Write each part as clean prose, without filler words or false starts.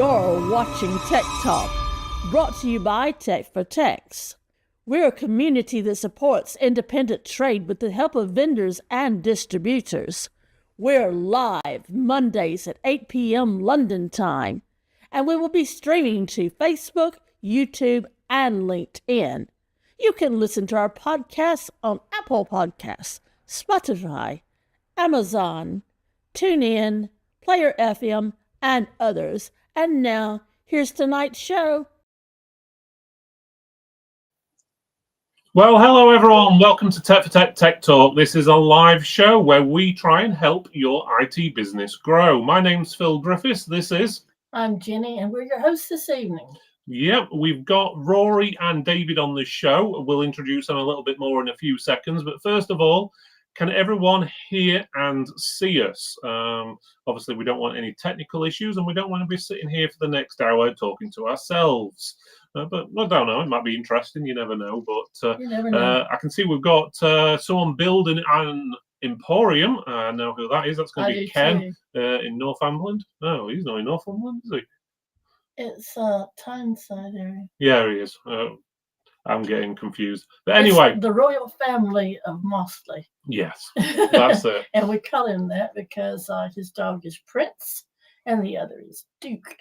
You're watching Tech Talk, brought to you by Tech for Techs. We're a community that supports independent trade with the help of vendors and distributors. We're live Mondays at 8 p.m. London time, and we will be streaming to Facebook, YouTube, and LinkedIn. You can listen to our podcasts on Apple Podcasts, Spotify, Amazon, TuneIn, Player FM, and others. And now, here's tonight's show. Well, hello everyone. Welcome to Tech for Tech Tech Talk. This is a live show where we try and help your IT business grow. My name's Phil Griffiths. This is... I'm Jenny, and we're your hosts this evening. Yep, we've got Rory and David on the show. We'll introduce them a little bit more in a few seconds. But first of all, can everyone hear and see us? Obviously, we don't want any technical issues, and we don't want to be sitting here for the next hour talking to ourselves. But I don't know, it might be interesting, you never know. But You never know. I can see we've got someone building an emporium. I know who that is. That's going to be Ken in Northumberland. No, he's not in Northumberland, is he? It's Tyneside area. Yeah, he is. I'm getting confused. But anyway. It's the royal family of Mossley. Yes, that's it. And we call him that because his dog is Prince and the other is Duke.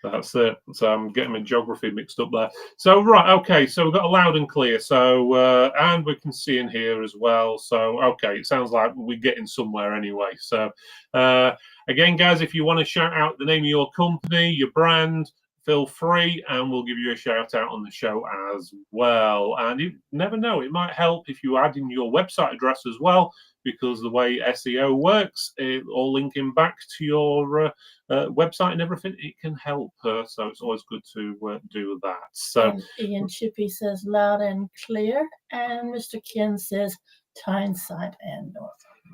That's it. So I'm getting my geography mixed up there. So, right, okay. So we've got a loud and clear. So, and we can see in here as well. So, okay, it sounds like we're getting somewhere anyway. So, again, guys, if you want to shout out the name of your company, your brand, feel free, and we'll give you a shout out on the show as well. And you never know, it might help if you add in your website address as well, because the way SEO works, it all linking back to your website and everything, it can help. So it's always good to do that. So and Ian Chippy says loud and clear, and Mr. Ken says Tyneside and North.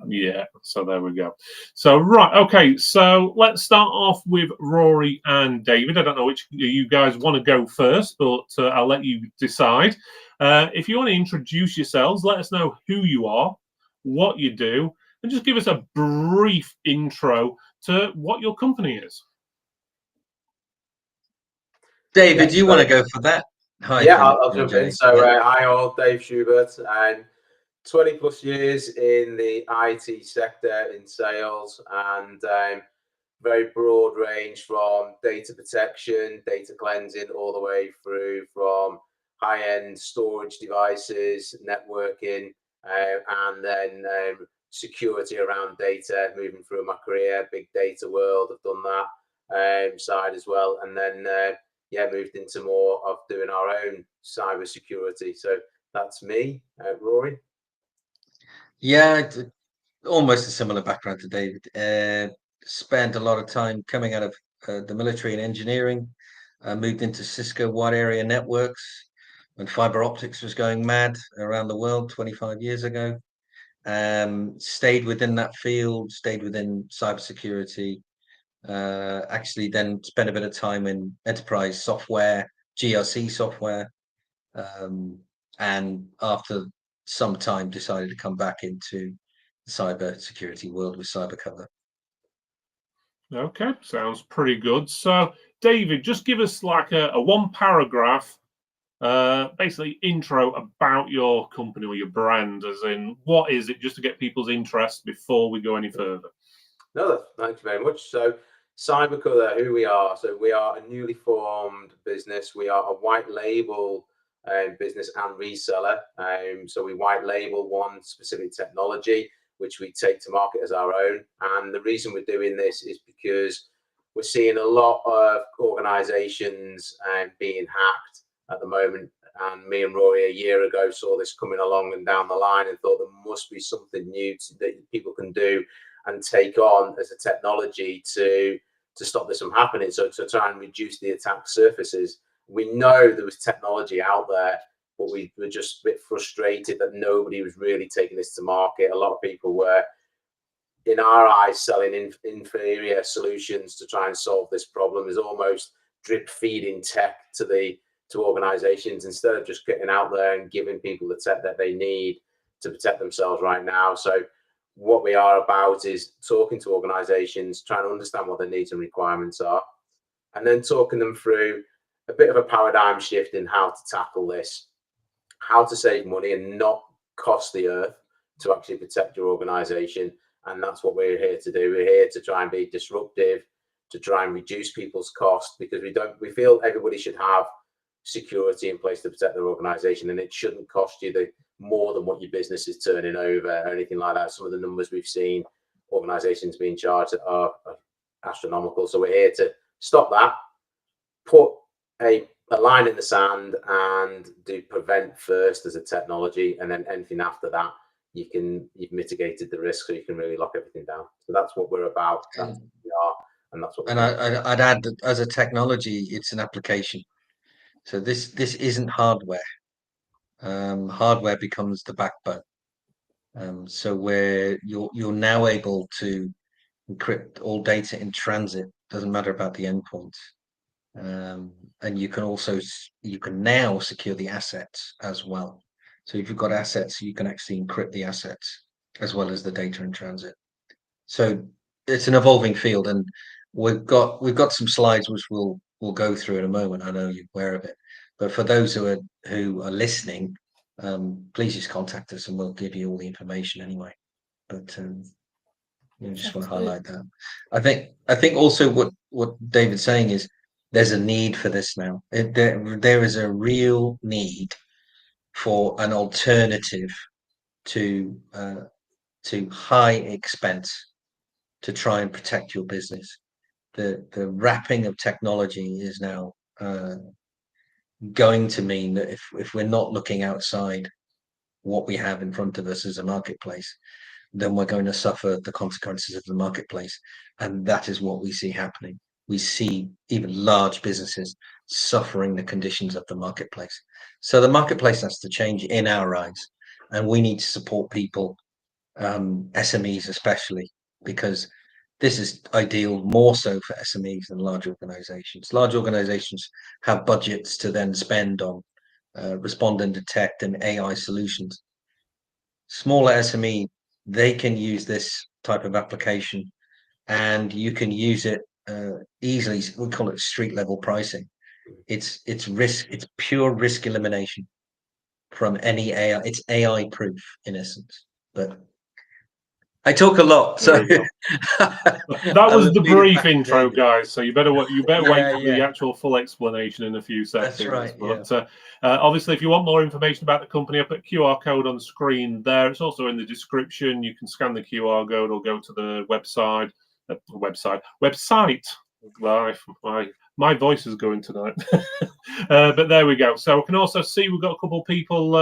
Yeah, so there we go. So, right, okay, so let's start off with Rory and David. I don't know which you guys want to go first, but I'll let you decide. If you want to introduce yourselves, let us know who you are, what you do, and just give us a brief intro to what your company is. David, do you want to go for that? Hi, yeah, I'll jump in. So, hi all, Dave Schubert, and 20 plus years in the IT sector in sales, and very broad range from data protection, data cleansing, all the way through from high-end storage devices, networking, and then security around data, moving through my career, big data world. I've done that side as well. And then, moved into more of doing our own cybersecurity. So that's me, Rory. Yeah, almost a similar background to David. Spent a lot of time coming out of the military and engineering. Moved into Cisco wide area networks when fiber optics was going mad around the world 25 years ago. Stayed within that field, stayed within cybersecurity. Actually then spent a bit of time in enterprise software, GRC software. And after some time decided to come back into the cyber security world with CybrCovr. Okay, sounds pretty good. So, David, just give us like a one paragraph, basically intro about your company or your brand, as in what is it, just to get people's interest before we go any further. No, thank you very much. So, CybrCovr, who we are. So, we are a newly formed business. We are a white label business and reseller. So we white label one specific technology, which we take to market as our own. And the reason we're doing this is because we're seeing a lot of organizations being hacked at the moment. And me and Rory a year ago saw this coming along and down the line and thought there must be something new that people can do and take on as a technology to stop this from happening. So to try and reduce the attack surfaces. We know there was technology out there, but we were just a bit frustrated that nobody was really taking this to market. A lot of people were, in our eyes, selling inferior solutions to try and solve this problem. Is almost drip feeding tech to organizations instead of just getting out there and giving people the tech that they need to protect themselves right now. So what we are about is talking to organizations, trying to understand what their needs and requirements are, and then talking them through a bit of a paradigm shift in how to tackle this, how to save money and not cost the earth to actually protect your organization. And that's what we're here to do. We're here to try and be disruptive, to try and reduce people's costs, because we feel everybody should have security in place to protect their organization, and it shouldn't cost you more than what your business is turning over or anything like that. Some of the numbers we've seen organizations being charged are astronomical. So we're here to stop that, put a line in the sand, and do prevent first as a technology, and then anything after that you've mitigated the risk, so you can really lock everything down. So that's what we're about. That's what we are, and that's what. And I'd add that as a technology, it's an application. So this isn't hardware. Hardware becomes the backbone. So where you're now able to encrypt all data in transit, doesn't matter about the endpoints, and you can now secure the assets as well. So if you've got assets, you can actually encrypt the assets as well as the data in transit. So it's an evolving field, and we've got some slides which we'll go through in a moment. I know you're aware of it, but for those who are listening, please just contact us and we'll give you all the information anyway. But just want to highlight that. I think also what David's saying is there's a need for this now. There is a real need for an alternative to high expense to try and protect your business. The wrapping of technology is now going to mean that if we're not looking outside what we have in front of us as a marketplace, then we're going to suffer the consequences of the marketplace. And that is what we see happening. We see even large businesses suffering the conditions of the marketplace. So the marketplace has to change in our eyes, and we need to support people, SMEs especially, because this is ideal more so for SMEs than large organizations. Large organizations have budgets to then spend on respond and detect and AI solutions. Smaller SME, they can use this type of application, and you can use it easily. We call it street level pricing. It's pure risk elimination from any AI. It's AI proof in essence. But I talk a lot, so that was the brief intro, guys. So you better wait for the actual full explanation in a few seconds. That's right. But obviously, if you want more information about the company, I put QR code on the screen there. It's also in the description. You can scan the QR code or go to the website. My voice is going tonight. But there we go. So we can also see we've got a couple of people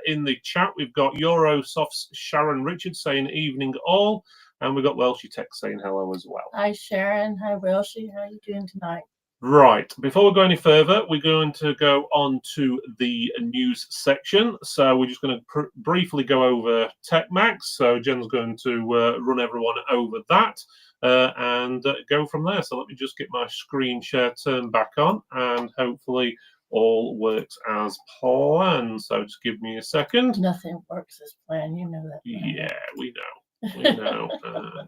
in the chat. We've got Eurosoft's Sharon Richards saying evening all. And we've got Welshie Tech saying hello as well. Hi, Sharon. Hi, Welshie. How are you doing tonight? Right. Before we go any further, we're going to go on to the news section. So we're just going to briefly go over TechMax. So Jen's going to run everyone over that. And go from there. So let me just get my screen share turned back on, and hopefully all works as planned. So just give me a second. Nothing works as planned. You know that. Yeah, we know. We know.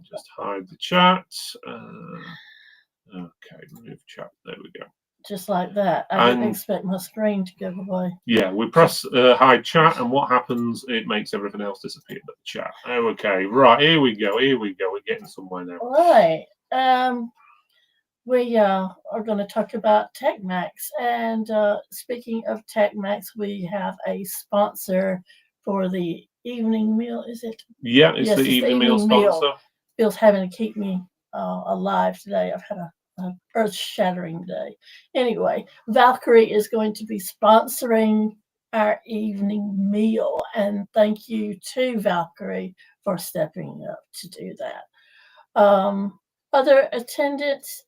Just hide the chat. Okay, remove chat. There we go. Just like that. I didn't expect my screen to go away. Yeah, we press hide chat, and what happens? It makes everything else disappear but the chat. Okay, right, here we go. We're getting somewhere now. All right. We are going to talk about TechMax. And speaking of TechMax, we have a sponsor for the evening meal, is it? Yeah, it's the evening meal sponsor. Bill's having to keep me alive today. I've had an earth-shattering day. Anyway, Valkyrie is going to be sponsoring our evening meal, and thank you to Valkyrie for stepping up to do that. Other attendants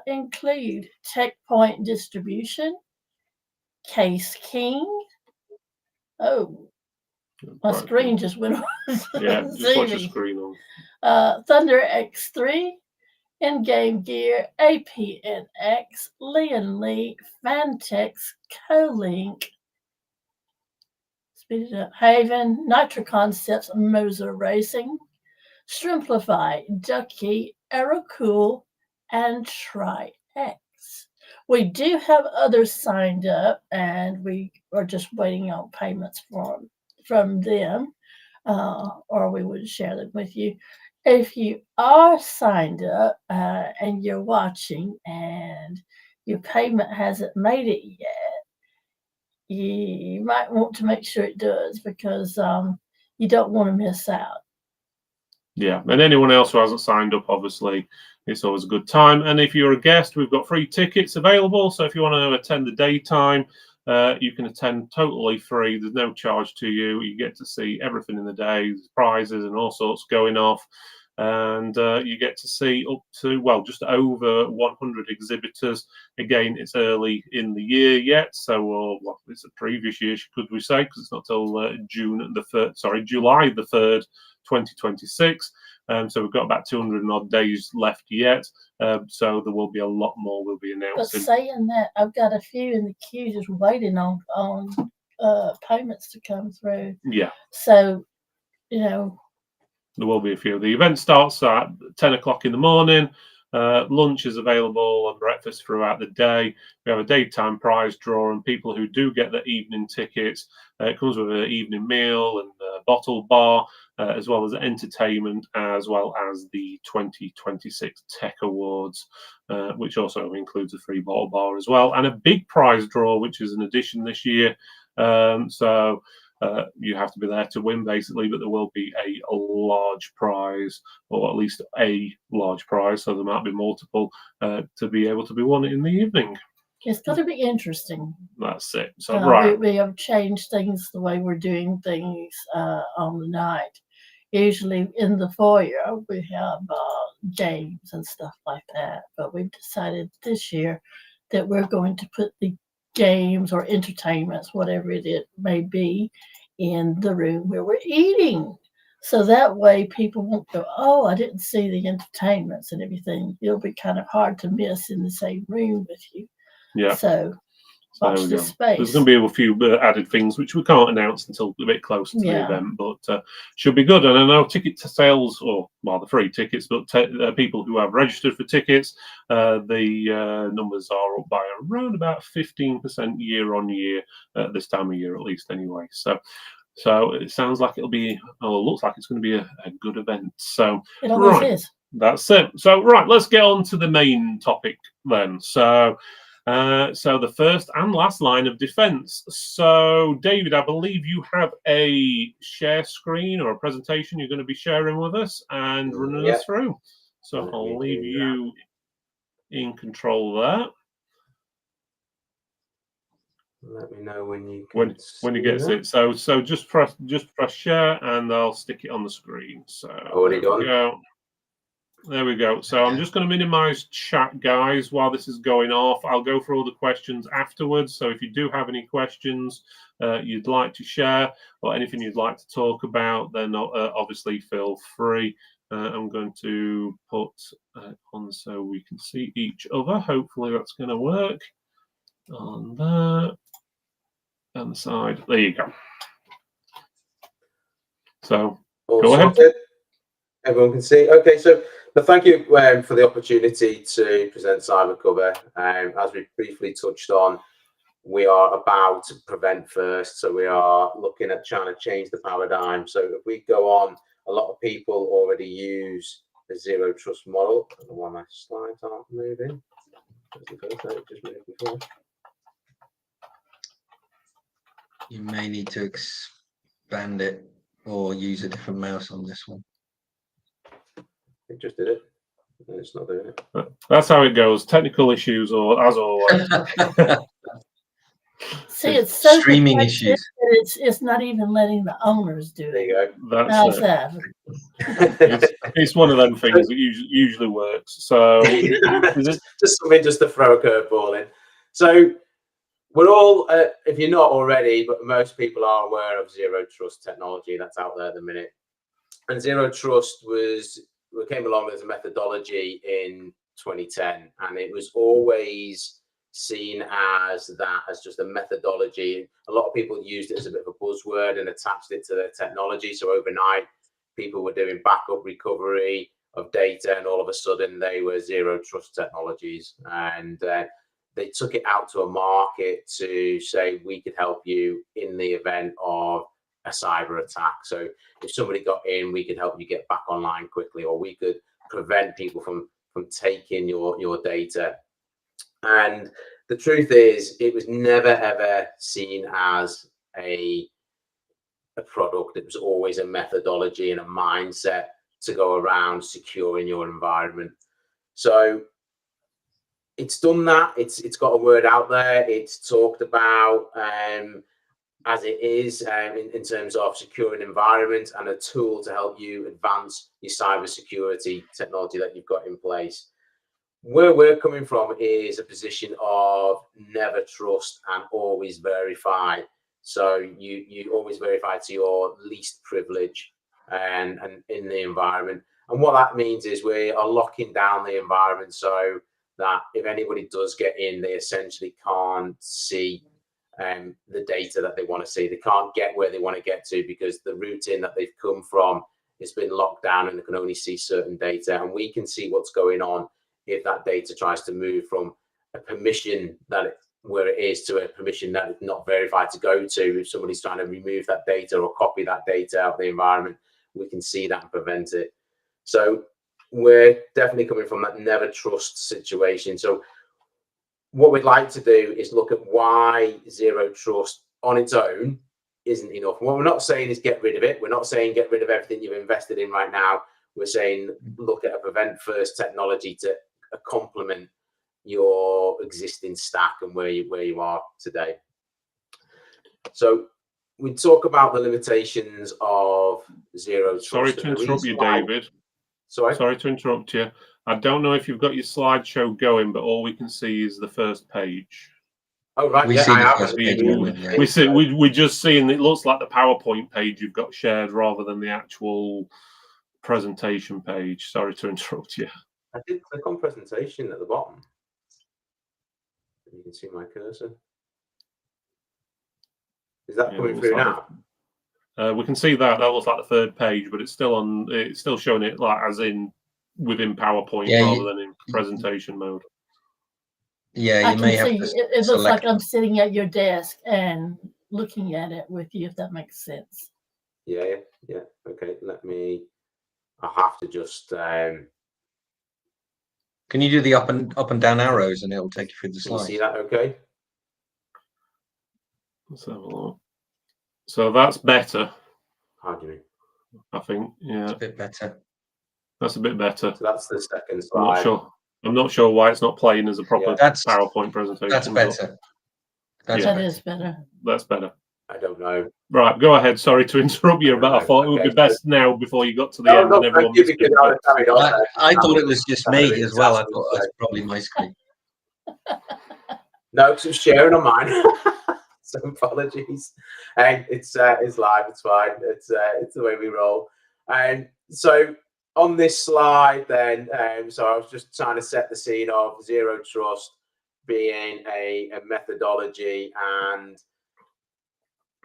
include TechPoint Distribution, Case King. Oh, my screen just went on. Yeah, just watch the screen on. Thunder X3, In-Game Gear, APNX, Leon Lee, Fantex, Colink, speed it up, Haven, Nitro Concepts, Moser Racing, Shrimplify, Ducky, Aerocool, and TriX. We do have others signed up, and we are just waiting on payments from them, or we would share them with you. If you are signed up and you're watching and your payment hasn't made it yet, you might want to make sure it does, because you don't want to miss out. Yeah, and anyone else who hasn't signed up, obviously, it's always a good time. And if you're a guest, we've got free tickets available. So if you want to attend the daytime, you can attend totally free. There's no charge to you. You get to see everything in the day, there's prizes and all sorts going off. And you get to see up to, well, just over 100 exhibitors. Again, it's early in the year yet, so well, it's a previous year, could we say, because it's not till July the 3rd, 2026. So we've got about 200 and odd days left yet. So there will be a lot more we'll be announcing. But saying that, I've got a few in the queue just waiting on payments to come through. Yeah. So, you know, there will be a few. The event starts at 10 o'clock in the morning. Lunch is available and breakfast throughout the day. We have a daytime prize draw, and people who do get the evening tickets, it comes with an evening meal and a bottle bar, as well as entertainment, as well as the 2026 Tech Awards, which also includes a free bottle bar as well, and a big prize draw, which is an addition this year. You have to be there to win, basically, but there will be a large prize, or at least a large prize, so there might be multiple to be able to be won in the evening. It's going to be interesting. That's it. So right, we have changed things, the way we're doing things on the night. Usually in the foyer we have games and stuff like that, but we've decided this year that we're going to put the games or entertainments, whatever it may be, in the room where we're eating. So that way people won't go, oh, I didn't see the entertainments and everything. It'll be kind of hard to miss in the same room with you. Yeah. So watch the space. There's going to be a few added things which we can't announce until a bit closer to the event, but should be good. And I know ticket to sales, or well, the free tickets, but people who have registered for tickets, the numbers are up by around about 15% year on year at this time of year, at least anyway. So it sounds like it'll be, or looks like it's going to be a good event. So it always is. That's it. So right, let's get on to the main topic then. So the first and last line of defense. So, David, I believe you have a share screen or a presentation you're going to be sharing with us and running us through. So I'll leave you in control there. Let me know when you when you get it. So just press share and I'll stick it on the screen. So already done. There we go. So I'm just going to minimize chat, guys, while this is going off. I'll go through all the questions afterwards. So if you do have any questions you'd like to share or anything you'd like to talk about, then obviously feel free. I'm going to put on so we can see each other. Hopefully that's going to work. On that. And the side. There you go. So go ahead. Everyone can see. Okay, so thank you for the opportunity to present CybrCovr. As we briefly touched on, we are about to prevent first. So we are looking at trying to change the paradigm. So if we go on, a lot of people already use the zero trust model. I don't know why my slides aren't moving. Just moved before. You may need to expand it or use a different mouse on this one. It just did it. And it's not doing it. That's how it goes. Technical issues, or as always. See, it's so streaming issues. It's not even letting the owners do it. There you go. How's that? It's one of them things that usually works. So just something just to throw a curveball in. So we're all, if you're not already, but most people are aware of zero trust technology that's out there at the minute. And zero trust came along as a methodology in 2010, and it was always seen as just a methodology. A lot of people used it as a bit of a buzzword and attached it to their technology. So overnight, people were doing backup recovery of data, and all of a sudden they were zero trust technologies. And they took it out to a market to say we could help you in the event of a cyber attack. So if somebody got in, we could help you get back online quickly, or we could prevent people from taking your data. And the truth is, it was never ever seen as a product. It was always a methodology and a mindset to go around securing your environment. So it's done that. It's got a word out there. It's talked about as it is in terms of securing environment and a tool to help you advance your cybersecurity technology that you've got in place. Where we're coming from is a position of never trust and always verify. So you always verify to your least privilege and in the environment. And what that means is we are locking down the environment so that if anybody does get in, they essentially can't see the data that they want to see. They can't get where they want to get to because the routing that they've come from has been locked down and they can only see certain data. And we can see what's going on if that data tries to move from a permission where it is to a permission that it's not verified to go to. If somebody's trying to remove that data or copy that data out of the environment, we can see that and prevent it. So we're definitely coming from that never trust situation. So what we'd like to do is look at why zero trust on its own isn't enough. What we're not saying is get rid of it. We're not saying get rid of everything you've invested in right now. We're saying look at a prevent first technology to complement your existing stack and where you are today. So we talk about the limitations of zero trust. Sorry to interrupt you, David. Sorry to interrupt you. I don't know if you've got your slideshow going, but all we can see is the first page. Oh, right. We yeah, see I the have. first page. We're just seeing, it looks like the PowerPoint page you've got shared rather than the actual presentation page. Sorry to interrupt you. I did click on presentation at the bottom. You can see my cursor. Is that coming through now? We can see that. That looks like the third page, but it's still on. It's still showing it like as in within PowerPoint rather than in presentation mode. Yeah, you may have to. It looks like I'm sitting at your desk and looking at it with you, if that makes sense. Yeah. Okay, I'll have to just. Can you do the up and down arrows, and it'll take you through the slides? Can you see that? Okay. Let's have a look. So that's better. How do you mean? I think, yeah, it's a bit better. That's a bit better. So that's the second slide. I'm not sure why it's not playing as a proper PowerPoint presentation. That's better. That is better. That's better. I don't know. Right, go ahead. Sorry to interrupt you, but I thought it would be best now before you got to the end. No, And everyone I thought it was just me as well. I thought that's probably my screen. No, because I'm sharing on mine. So apologies. And it's live. It's fine. It's the way we roll. And so on this slide, then, so I was just trying to set the scene of zero trust being a methodology, and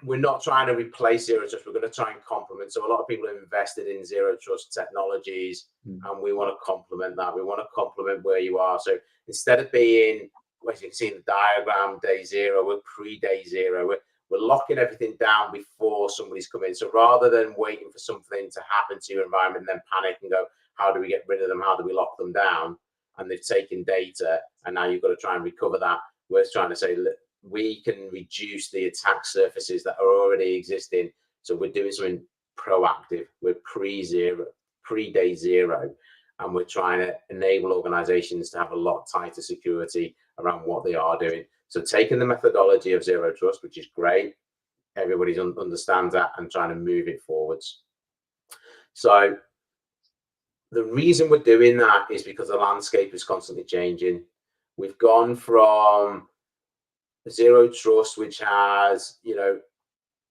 we're not trying to replace zero trust. We're going to try and complement. So a lot of people have invested in zero trust technologies, and we want to complement that. We want to complement where you are. So instead of being, as you can see in the diagram, day zero, we're pre-day zero. We're locking everything down before somebody's come in. So rather than waiting for something to happen to your environment and then panic and go, how do we get rid of them? How do we lock them down? And they've taken data, and now you've got to try and recover that. We're trying to say, look, we can reduce the attack surfaces that are already existing. So we're doing something proactive. We're pre-day zero, and we're trying to enable organizations to have a lot tighter security around what they are doing. So taking the methodology of zero trust, which is great, everybody understands that, and trying to move it forwards. So the reason we're doing that is because the landscape is constantly changing. We've gone from zero trust, which has,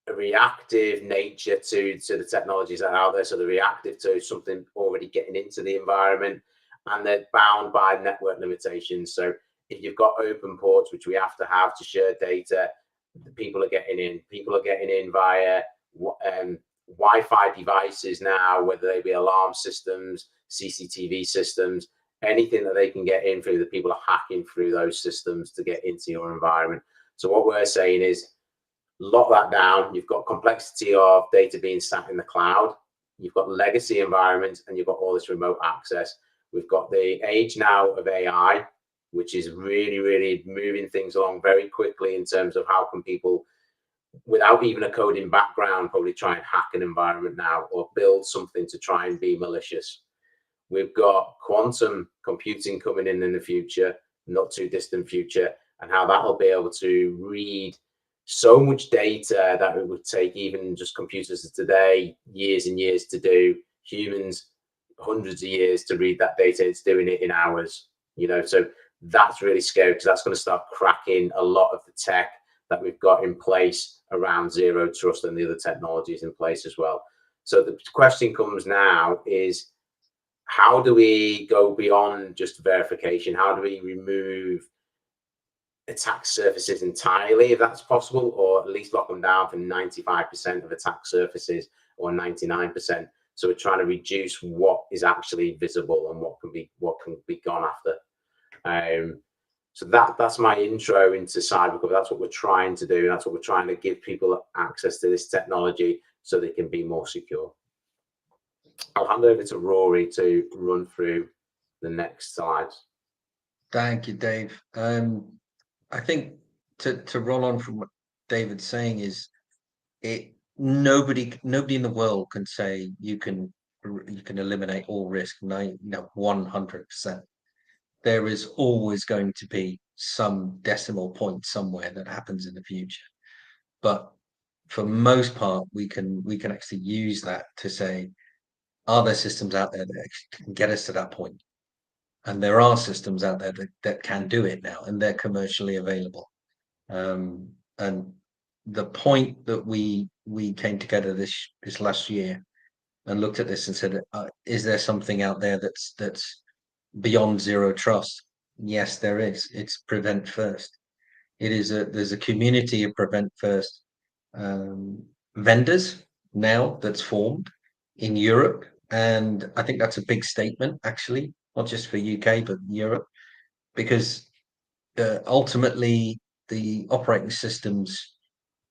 a reactive nature to the technologies that are out there. So the reactive to something already getting into the environment, and they're bound by network limitations. So if you've got open ports, which we have to share data, people are getting in. People are getting in via Wi-Fi devices now, whether they be alarm systems, CCTV systems. anything that they can get in through, the people are hacking through those systems to get into your environment. So what we're saying is lock that down. You've got complexity of data being sat in the cloud. You've got legacy environments, and you've got all this remote access. We've got the age now of AI, which is really, really moving things along very quickly in terms of how can people, without even a coding background, probably try and hack an environment now or build something to try and be malicious. We've got quantum computing coming in the future, not too distant future, and how that will be able to read so much data that it would take even just computers of today years and years to do, humans hundreds of years to read that data. It's doing it in hours, you know. So that's really scary, because that's going to start cracking a lot of the tech that we've got in place around zero trust and the other technologies in place as well. So the question comes now is, how do we go beyond just verification? How do we remove attack surfaces entirely, if that's possible, or at least lock them down for 95% of attack surfaces or 99%? So we're trying to reduce what is actually visible and what can be gone after. So that's my intro into CybrCovr. That's what we're trying to do, and that's what we're trying to give people access to this technology so they can be more secure. I'll hand over to Rory to run through the next slides. Thank you, Dave. I think to roll on from what David's saying is, nobody in the world can say you can eliminate all risk 100%. There is always going to be some decimal point somewhere that happens in the future, but for most part we can actually use that to say, are there systems out there that can get us to that point? And there are systems out there that can do it now, and they're commercially available. And the point that we came together this last year and looked at this and said, is there something out there that's beyond zero trust? Yes, there is. It's Prevent First. There's a community of Prevent First vendors now that's formed in Europe, and I think that's a big statement, actually, not just for UK but Europe, because ultimately the operating systems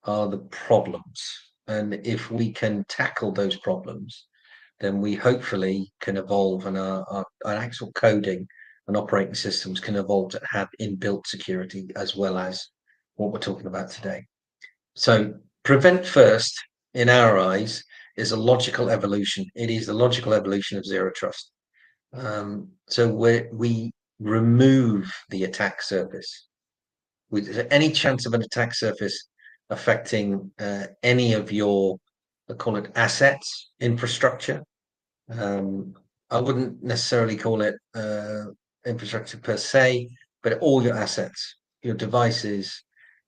are the problems, and if we can tackle those problems, then we hopefully can evolve, and our actual coding and operating systems can evolve to have inbuilt security as well as what we're talking about today. So Prevent First, in our eyes, is a logical evolution. It is the logical evolution of zero trust. So we remove the attack surface. With any chance of an attack surface affecting any of your, I call it assets, infrastructure. I wouldn't necessarily call it infrastructure per se, but all your assets, your devices,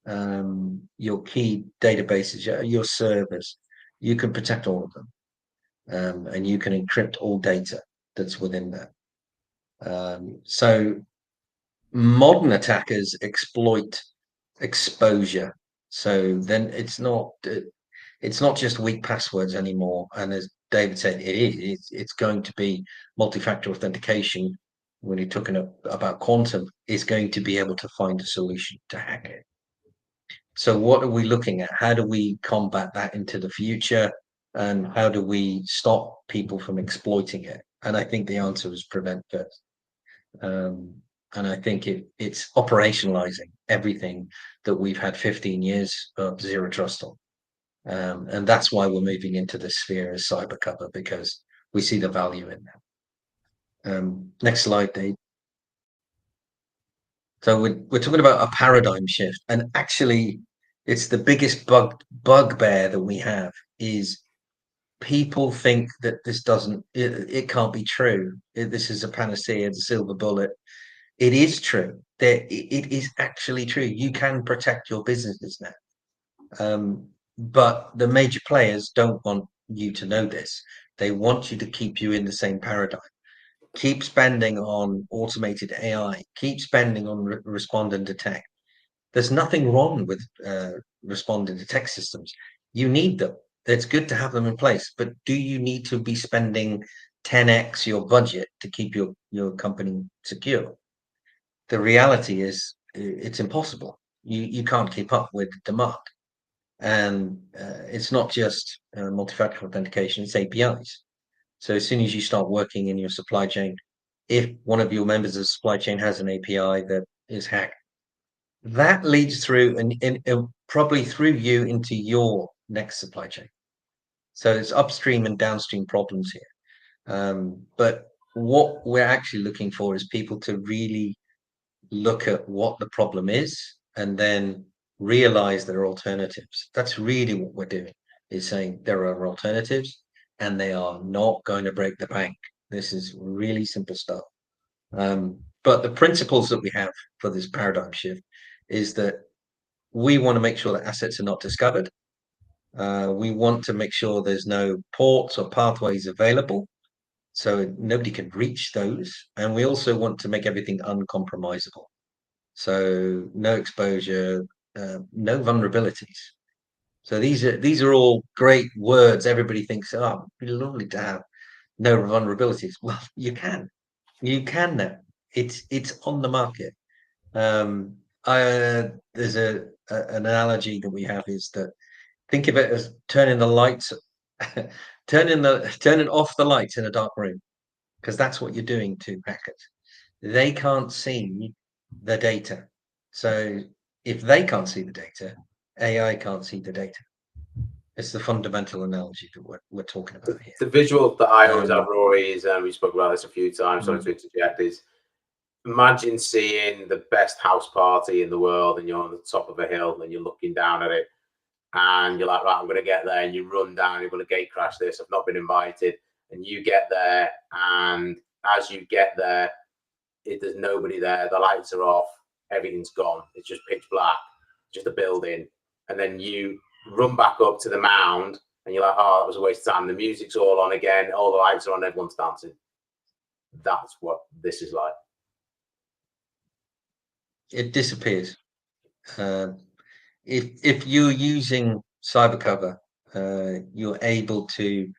your key databases, your servers, you can protect all of them, and you can encrypt all data that's within that. So modern attackers exploit exposure. So then it's not just weak passwords anymore. And as David said, it's going to be multi-factor authentication. When you're talking about quantum, is going to be able to find a solution to hack it. So what are we looking at? How do we combat that into the future? And how do we stop people from exploiting it? And I think the answer is Prevent First. And I think it's operationalizing everything that we've had 15 years of zero trust on. And that's why we're moving into the sphere as CybrCovr, because we see the value in that. Next slide, Dave. So we're talking about a paradigm shift, and actually it's the biggest bugbear that we have is people think that it can't be true. This is a panacea, the silver bullet. It is true. It is actually true. You can protect your businesses now. But the major players don't want you to know this. They want you to keep you in the same paradigm. Keep spending on automated AI. Keep spending on respond and detect. There's nothing wrong with respond and detect systems. You need them. It's good to have them in place. But do you need to be spending 10x your budget to keep your company secure. The reality is it's impossible. You can't keep up with demand. And it's not just multi-factor authentication, it's APIs. So as soon as you start working in your supply chain, if one of your members of the supply chain has an API that is hacked, that leads through and probably through you into your next supply chain. So it's upstream and downstream problems here. But what we're actually looking for is people to really look at what the problem is and then realize there are alternatives. That's really what we're doing, is saying there are alternatives and they are not going to break the bank. This is really simple stuff. But the principles that we have for this paradigm shift is that we want to make sure that assets are not discovered. We want to make sure there's no ports or pathways available, so nobody can reach those. And we also want to make everything uncompromisable. So no exposure, no vulnerabilities. So these are all great words. Everybody thinks, oh, it'd be lovely to have no vulnerabilities. Well, you can now. It's on the market. There's an analogy that we have is that think of it as turning the lights, turning off the lights in a dark room, because that's what you're doing to hackers. They can't see the data. So if they can't see the data, AI can't see the data. It's the fundamental analogy that we're talking about here. The visual that I always have, Rory, is we spoke about this a few times, sorry to interject, is imagine seeing the best house party in the world and you're on the top of a hill and you're looking down at it and you're like, right, I'm going to get there, and you run down, you're going to gate crash this, I've not been invited, and you get there, and as you get there, there's nobody there, the lights are off, everything's gone, it's just pitch black, just a building, and then you run back up to the mound and you're like, oh, that was a waste of time, the music's all on again, all the lights are on, everyone's dancing. That's what this is like. It disappears. If you're using CybrCovr, you're able to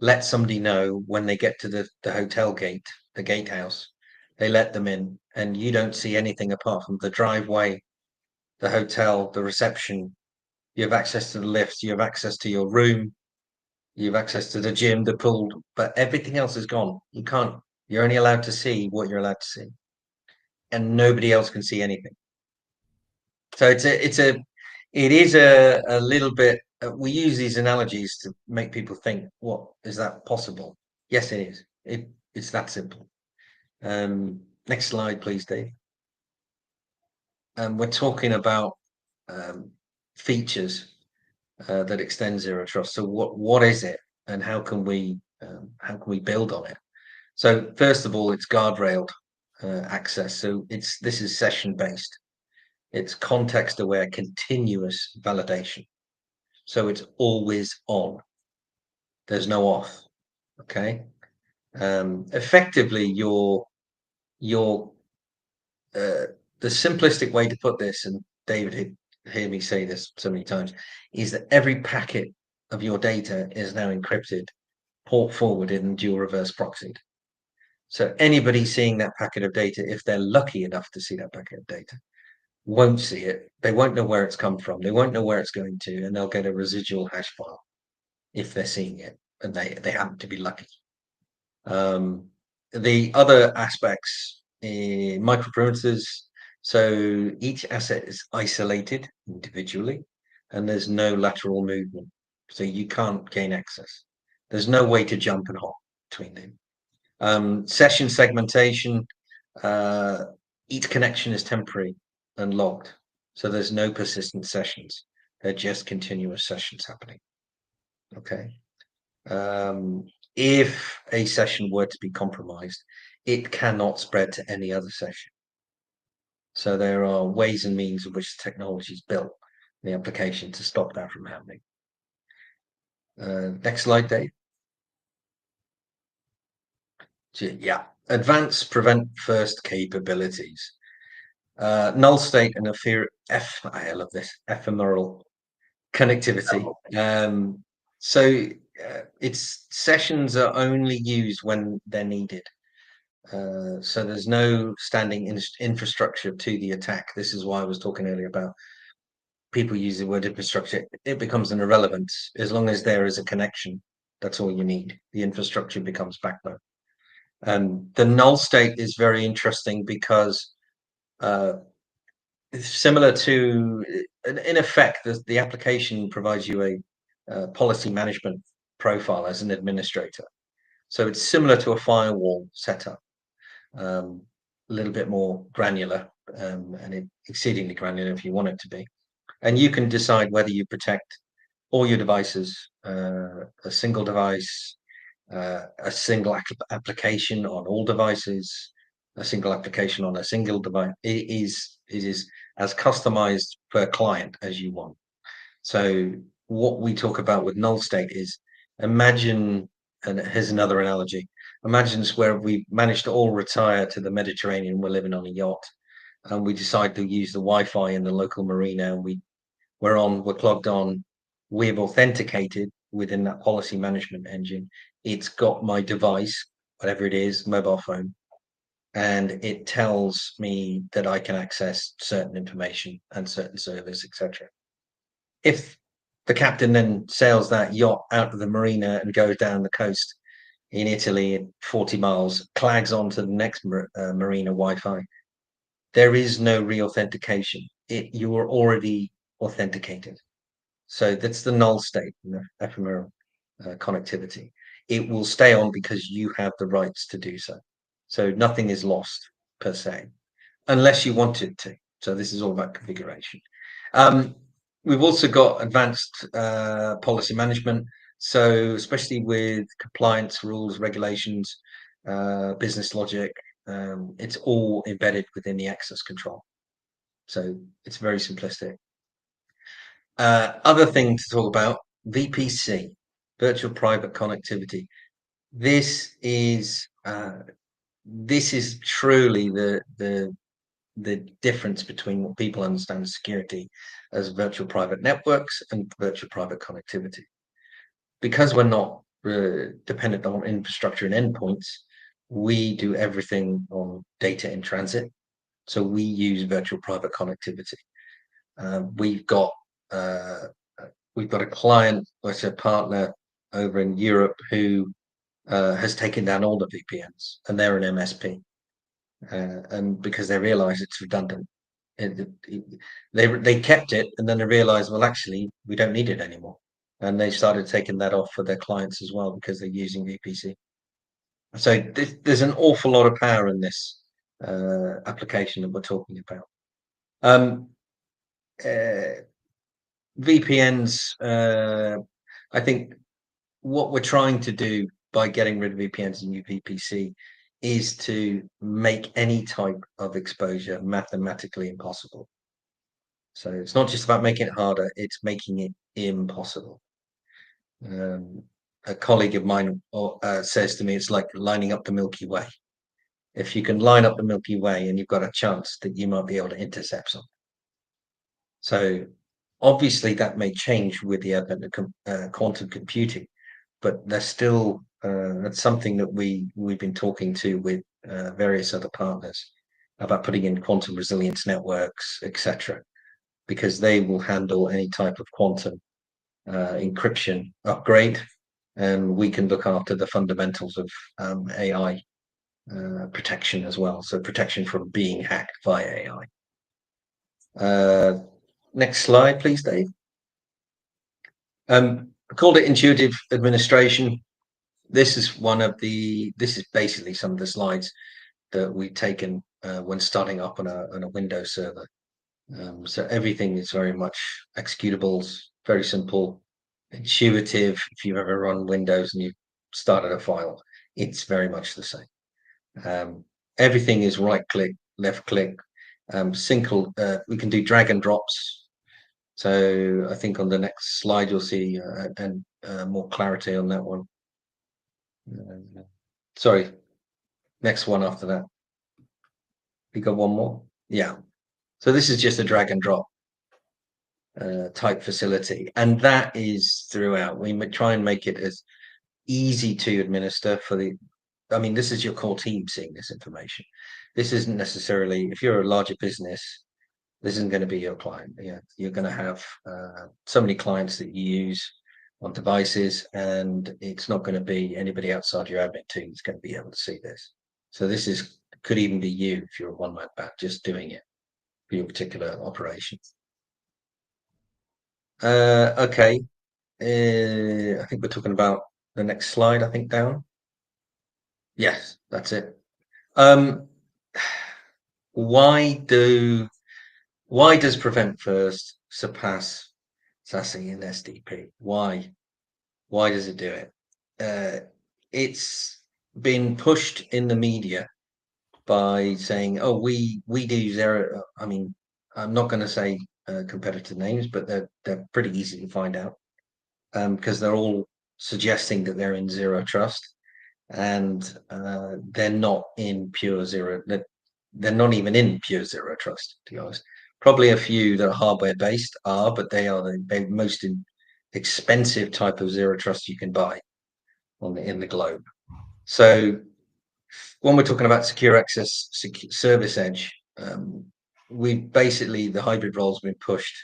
let somebody know when they get to the hotel gate, the gatehouse, they let them in, and you don't see anything apart from the driveway, the hotel, the reception. You have access to the lifts, you have access to your room, you have access to the gym, the pool, but everything else is gone. You're only allowed to see what you're allowed to see, and nobody else can see anything. So it is a little bit, we use these analogies to make people think, what, is that possible? Yes, it is. It's that simple. Next slide, please, Dave. We're talking about features that extend zero trust. So what is it, and how can we build on it? So first of all, it's guardrailed access. So this is session based. It's context aware, continuous validation. So it's always on. There's no off. Okay. Effectively, the simplistic way to put this, and David hear me say this so many times, is that every packet of your data is now encrypted, port forwarded, and dual reverse proxied. So anybody seeing that packet of data, if they're lucky enough to see that packet of data, won't see it. They won't know where it's come from. They won't know where it's going to, and they'll get a residual hash file if they're seeing it, and they happen to be lucky. The other aspects, microperimeters. So each asset is isolated individually, and there's no lateral movement. So you can't gain access. There's no way to jump and hop between them. Session segmentation. Each connection is temporary and logged. So there's no persistent sessions. They're just continuous sessions happening. Okay. If a session were to be compromised, it cannot spread to any other session. So there are ways and means in which the technology is built, the application, to stop that from happening. Next slide, Dave. Yeah, advanced prevent first capabilities. Null state and I love this, ephemeral connectivity. So its sessions are only used when they're needed. So there's no standing infrastructure to the attack. This is why I was talking earlier about people use the word infrastructure. It becomes an irrelevance as long as there is a connection. That's all you need. The infrastructure becomes backbone. The null state is very interesting because similar to, in effect, the application provides you a policy management profile as an administrator. So it's similar to a firewall setup, a little bit more granular, and exceedingly granular if you want it to be. And you can decide whether you protect all your devices, a single device, a single application on all devices, a single application on a single device. It is as customized per client as you want. So what we talk about with null state is, imagine, and here's another analogy, imagine it's where we managed to all retire to the Mediterranean, we're living on a yacht, and we decide to use the Wi-Fi in the local marina, and we're clogged on, we've authenticated within that policy management engine. It's got my device, whatever it is, mobile phone, and it tells me that I can access certain information and certain servers, etc. If the captain then sails that yacht out of the marina and goes down the coast in Italy at 40 miles, clags onto the next marina Wi-Fi, there is no re-authentication. You are already authenticated. So that's the null state, ephemeral connectivity. It will stay on because you have the rights to do so. So nothing is lost per se, unless you want it to. So this is all about configuration. We've also got advanced policy management. So especially with compliance rules, regulations, business logic, it's all embedded within the access control. So it's very simplistic. Other thing to talk about, VPC, virtual private connectivity. This is truly the difference between what people understand as security as virtual private networks and virtual private connectivity. Because we're not dependent on infrastructure and endpoints, we do everything on data in transit. So we use virtual private connectivity. We've got a client, which is a partner over in Europe, who has taken down all the VPNs, and they're an MSP. And because they realize it's redundant, they kept it, and then they realized, well, actually, we don't need it anymore. And they started taking that off for their clients as well because they're using VPC. So there's an awful lot of power in this application that we're talking about. VPNs, I think what we're trying to do by getting rid of VPNs and UVPC is to make any type of exposure mathematically impossible. So it's not just about making it harder, it's making it impossible. A colleague of mine says to me, it's like lining up the Milky Way. If you can line up the Milky Way and you've got a chance that you might be able to intercept something. So obviously that may change with the advent of quantum computing, but there's still that's something that we've been talking to with various other partners about putting in quantum resilience networks, etc., because they will handle any type of quantum encryption upgrade, and we can look after the fundamentals of AI protection as well. So protection from being hacked via AI. Next slide, please, Dave. I called it intuitive administration. This is basically some of the slides that we've taken when starting up on a Windows server. So everything is very much executables, very simple, intuitive. If you've ever run Windows and you've started a file, it's very much the same. Everything is right click, left click, we can do drag and drops. So I think on the next slide you'll see more clarity on that one. Sorry, next one after that. We got one more. Yeah. So this is just a drag and drop. type facility, and that is throughout. We try and make it as easy to administer for the. I mean, this is your core team seeing this information. This isn't necessarily, if you're a larger business, this isn't going to be your client. Yeah, you're going to have so many clients that you use on devices, and it's not going to be anybody outside your admin team that's going to be able to see this. So this could even be you if you're a one-man band just doing it for your particular operations. Okay, I think we're talking about the next slide. I think down. Yes, that's it. Why does Prevent First surpass SASE and SDP? Why does it do it? It's been pushed in the media by saying, "Oh, we do zero." I mean, I'm not going to say competitor names, but they're pretty easy to find out because they're all suggesting that they're in zero trust, and they're not in pure zero. They're not even in pure zero trust, to be honest. Probably a few that are hardware based are, but they are the most expensive type of zero trust you can buy in the globe. So when we're talking about secure access, service edge, we basically, the hybrid role's been pushed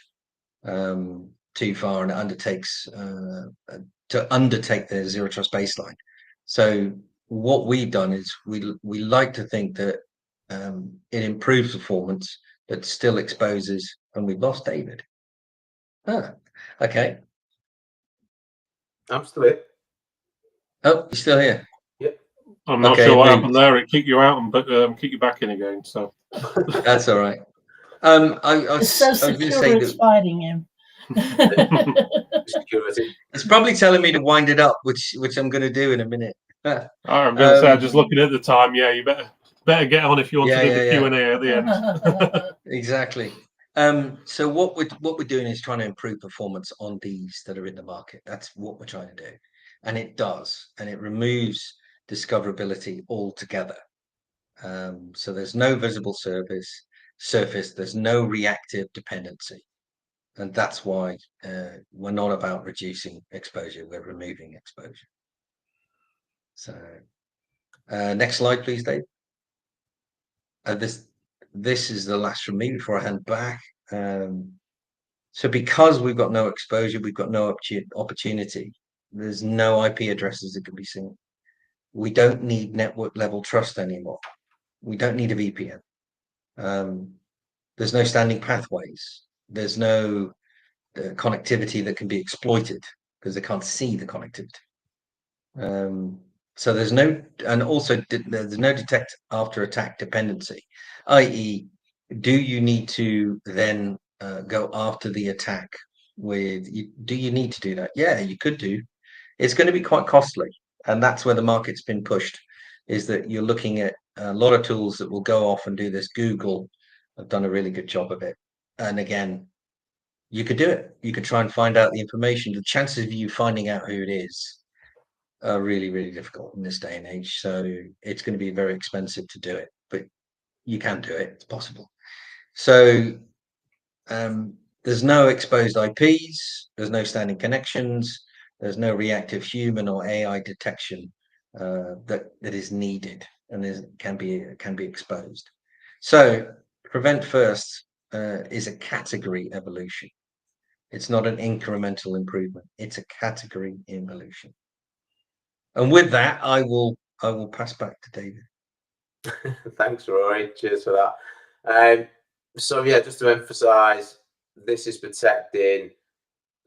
too far, and it undertakes to undertake the zero trust baseline. So what we've done is we like to think that it improves performance, but still exposes. And we've lost David. Okay. I'm still here. Oh, you're still here. Yep. I'm not sure what happened there. It kicked you out and kicked you back in again. So that's all right. I was so secure it's fighting him. Security. It's probably telling me to wind it up, which I'm going to do in a minute. I'm going to say, just looking at the time, yeah, you better get on if you want to do the Q&A at the end. Exactly. So what we're doing is trying to improve performance on these that are in the market. That's what we're trying to do, and it does, and it removes discoverability altogether. So there's no visible surface. There's no reactive dependency. And that's why we're not about reducing exposure, we're removing exposure. So next slide, please, Dave. This is the last from me before I hand back. So because we've got no exposure, we've got no opportunity, there's no IP addresses that can be seen. We don't need network level trust anymore. We don't need a VPN. There's no standing pathways. There's no connectivity that can be exploited because they can't see the connectivity. So there's no, and also there's no detect after attack dependency, i.e., do you need to then go after the attack do you need to do that? Yeah, you could do. It's going to be quite costly, and that's where the market's been pushed, is that you're looking at a lot of tools that will go off and do this. Google have done a really good job of it, and again, you could do it. You could try and find out the information. The chances of you finding out who it is are really, really difficult in this day and age. So it's going to be very expensive to do it, but you can do it. It's possible. So there's no exposed IPs. There's no standing connections. There's no reactive human or AI detection that is needed and can be exposed. So Prevent First is a category evolution. It's not an incremental improvement. It's a category evolution. And with that, I will pass back to David. Thanks, Rory. Cheers for that. So yeah, just to emphasize, this is protecting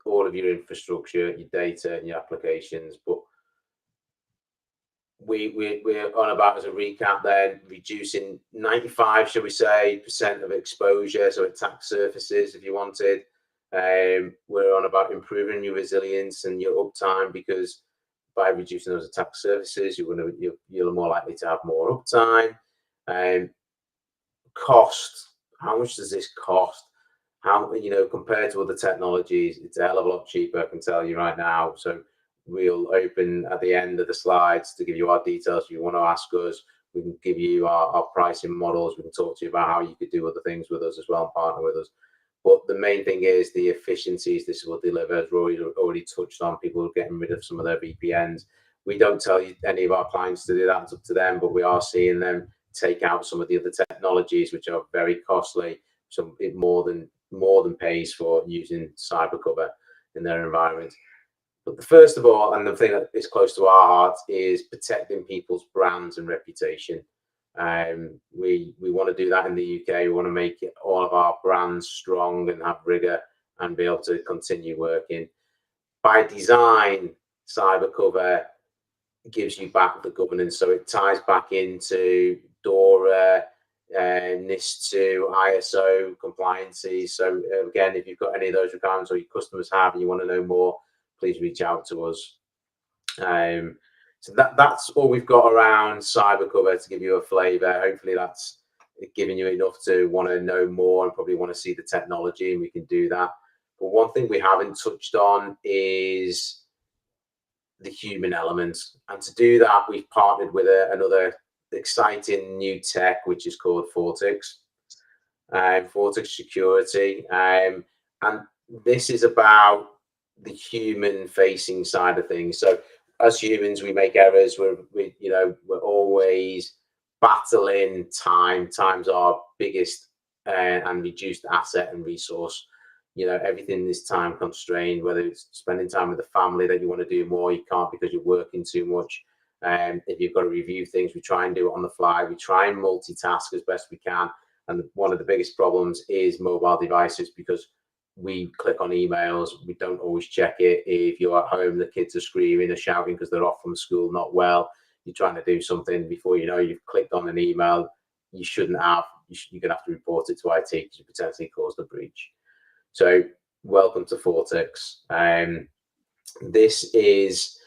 all of your infrastructure, your data, and your applications. But we're on about, as a recap, then reducing 95, shall we say, % of exposure, so attack surfaces, if you wanted. We're on about improving your resilience and your uptime, because by reducing those attack surfaces, you're more likely to have more uptime. Cost, how much does this cost? How, compared to other technologies, it's a hell of a lot cheaper, I can tell you right now. So we'll open at the end of the slides to give you our details. If you want to ask us, we can give you our pricing models. We can talk to you about how you could do other things with us as well and partner with us. But the main thing is the efficiencies this will deliver, as Rory already touched on. People are getting rid of some of their VPNs. We don't tell any of our clients to do that, it's up to them, but we are seeing them take out some of the other technologies which are very costly. So it more than pays for using CybrCovr in their environment. But first of all, and the thing that is close to our hearts, is protecting people's brands and reputation. We want to do that in the UK. We want to make all of our brands strong and have rigor and be able to continue working. By design, CybrCovr gives you back the governance, so it ties back into DORA, NIST2, ISO compliances. So again, if you've got any of those requirements or your customers have and you want to know more, please reach out to us. So that's all we've got around CybrCovr to give you a flavor. Hopefully that's giving you enough to want to know more and probably want to see the technology, and we can do that. But one thing we haven't touched on is the human element. And to do that, we've partnered with another exciting new tech, which is called Fortix, Fortix Security. And this is about the human facing side of things. So as humans, we make errors. We're always battling time. Time's our biggest and reduced asset and resource. Everything is time constrained, whether it's spending time with the family that you want to do more, you can't because you're working too much. If you've got to review things, we try and do it on the fly. We try and multitask as best we can. And one of the biggest problems is mobile devices, because we click on emails. We don't always check it. If you're at home, the kids are screaming or shouting because they're off from school, not well. You're trying to do something, before you know, you've clicked on an email you shouldn't have. You're going to have to report it to IT because you potentially caused a breach. So welcome to Fortix. This is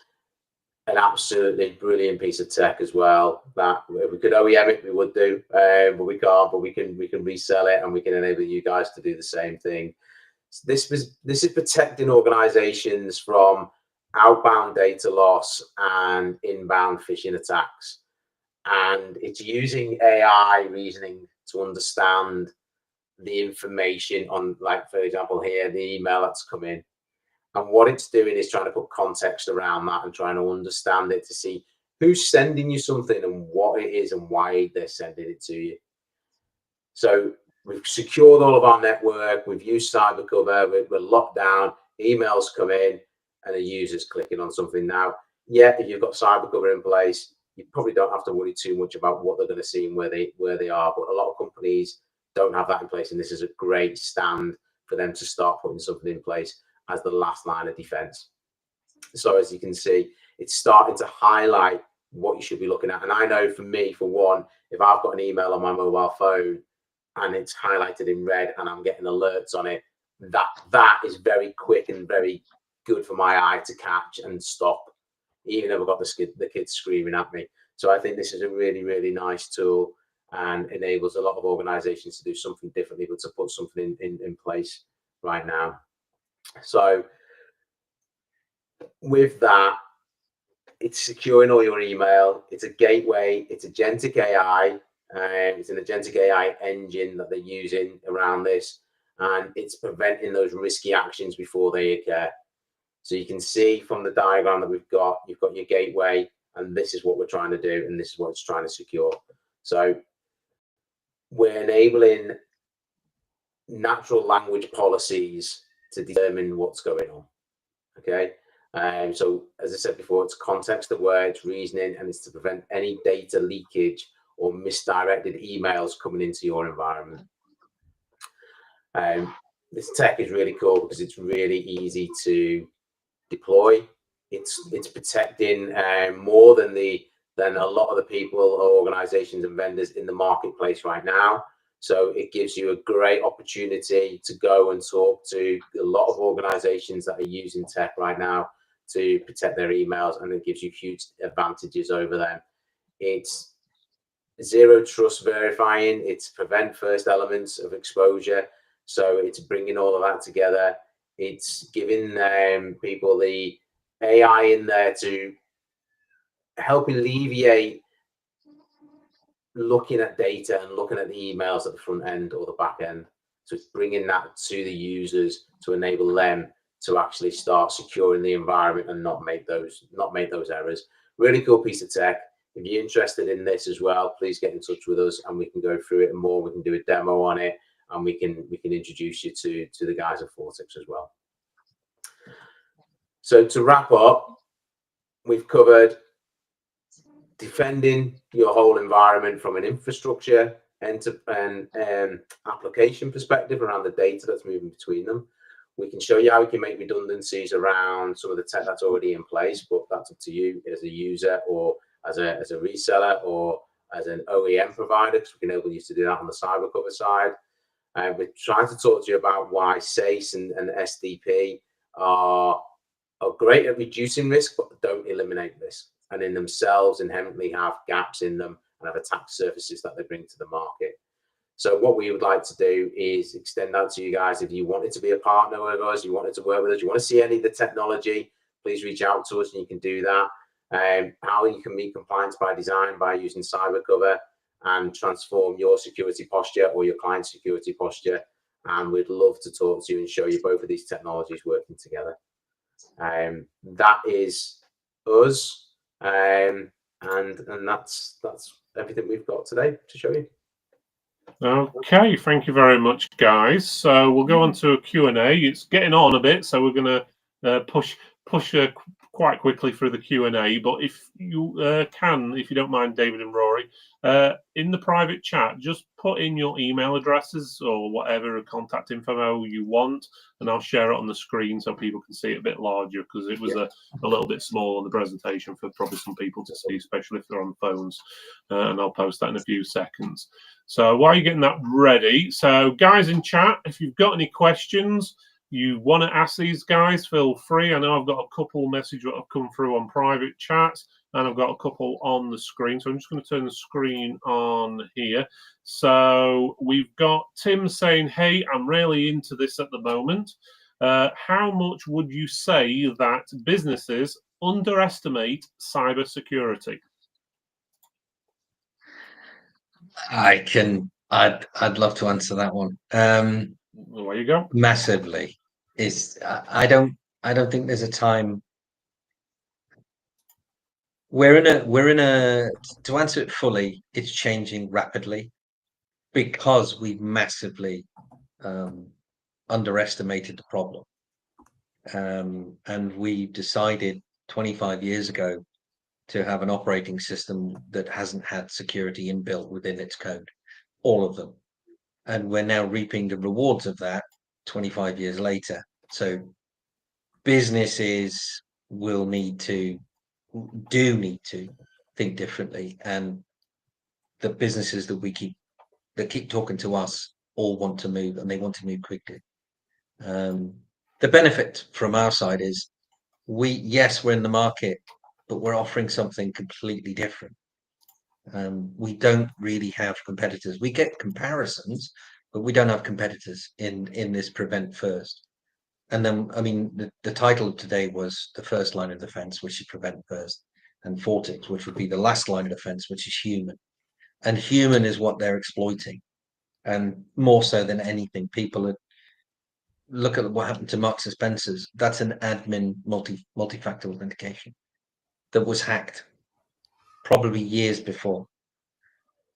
an absolutely brilliant piece of tech as well, that if we could OEM it, we would do, but we can't. But we can resell it, and we can enable you guys to do the same thing. This is protecting organizations from outbound data loss and inbound phishing attacks, and it's using AI reasoning to understand the information on, like, for example here, the email that's come in, and what it's doing is trying to put context around that and trying to understand it to see who's sending you something and what it is and why they're sending it to you. So we've secured all of our network. We've used CybrCovr. We're locked down. Emails come in, and the user's clicking on something. Now, yeah, if you've got CybrCovr in place, you probably don't have to worry too much about what they're going to see and where they are. But a lot of companies don't have that in place, and this is a great stand for them to start putting something in place as the last line of defense. So as you can see, it's starting to highlight what you should be looking at. And I know for me, for one, if I've got an email on my mobile phone and it's highlighted in red and I'm getting alerts on it, that is very quick and very good for my eye to catch and stop, even if I've got the kids screaming at me. So I think this is a really, really nice tool, and enables a lot of organizations to do something differently, but to put something in place right now. So with that, it's securing all your email. It's a gateway. It's agentic AI. It's an agentic AI engine that they're using around this, and it's preventing those risky actions before they occur. So you can see from the diagram that we've got, you've got your gateway, and this is what we're trying to do, and this is what it's trying to secure. So we're enabling natural language policies to determine what's going on. Okay. So as I said before, it's context aware, it's reasoning, and it's to prevent any data leakage or misdirected emails coming into your environment. This tech is really cool because it's really easy to deploy. It's protecting more than a lot of the people or organizations and vendors in the marketplace right now. So it gives you a great opportunity to go and talk to a lot of organizations that are using tech right now to protect their emails, and it gives you huge advantages over them. It's zero trust verifying. It's prevent first elements of exposure. So it's bringing all of that together. It's giving people the AI in there to help alleviate looking at data and looking at the emails at the front end or the back end. So it's bringing that to the users to enable them to actually start securing the environment and not make those errors. Really cool piece of tech. If you're interested in this as well, please get in touch with us and we can go through it and more. We can do a demo on it and we can introduce you to the guys at Fortix as well. So to wrap up, we've covered defending your whole environment from an infrastructure and application perspective around the data that's moving between them. We can show you how we can make redundancies around some of the tech that's already in place, but that's up to you as a user or as a reseller or as an OEM provider, because we can enable you to do that on the CybrCovr side. We're trying to talk to you about why SASE and SDP are great at reducing risk, but don't eliminate risk, and in themselves inherently have gaps in them and have attack surfaces that they bring to the market. So what we would like to do is extend that to you guys. If you wanted to be a partner with us, you wanted to work with us, you want to see any of the technology, please reach out to us and you can do that. How you can meet compliance by design by using CybrCovr and transform your security posture or your client security posture. And we'd love to talk to you and show you both of these technologies working together. That is us. And that's everything we've got today to show you. Okay, thank you very much, guys. So we'll go on to a Q&A. It's getting on a bit, so we're going to push quite quickly through the Q&A. But if you if you don't mind, David and Rory, in the private chat, just put in your email addresses or whatever contact info you want, and I'll share it on the screen so people can see it a bit larger, because it was a little bit small on the presentation for probably some people to see, especially if they're on phones. And I'll post that in a few seconds. So while you're getting that ready, so guys in chat, if you've got any questions you want to ask these guys, feel free. I know I've got a couple messages that have come through on private chats, and I've got a couple on the screen. So I'm just going to turn the screen on here. So we've got Tim saying, hey, I'm really into this at the moment. How much would you say that businesses underestimate cybersecurity? I'd love to answer that one. There you go. Massively. I don't think there's a time. We're in a to answer it fully, it's changing rapidly because we've massively underestimated the problem. And we decided 25 years ago to have an operating system that hasn't had security inbuilt within its code, all of them. And we're now reaping the rewards of that 25 years later. So businesses will need to think differently, and the businesses that keep talking to us all want to move, and they want to move quickly. The benefit from our side is we're in the market, but we're offering something completely different. We don't really have competitors. We get comparisons, but we don't have competitors in this prevent first. And then, I mean, the title of today was the first line of defense, which is prevent first, and Fortix, which would be the last line of defense, which is human. And human is what they're exploiting. And more so than anything, people look at what happened to Marks and Spencer's. That's an admin multi-factor authentication that was hacked probably years before.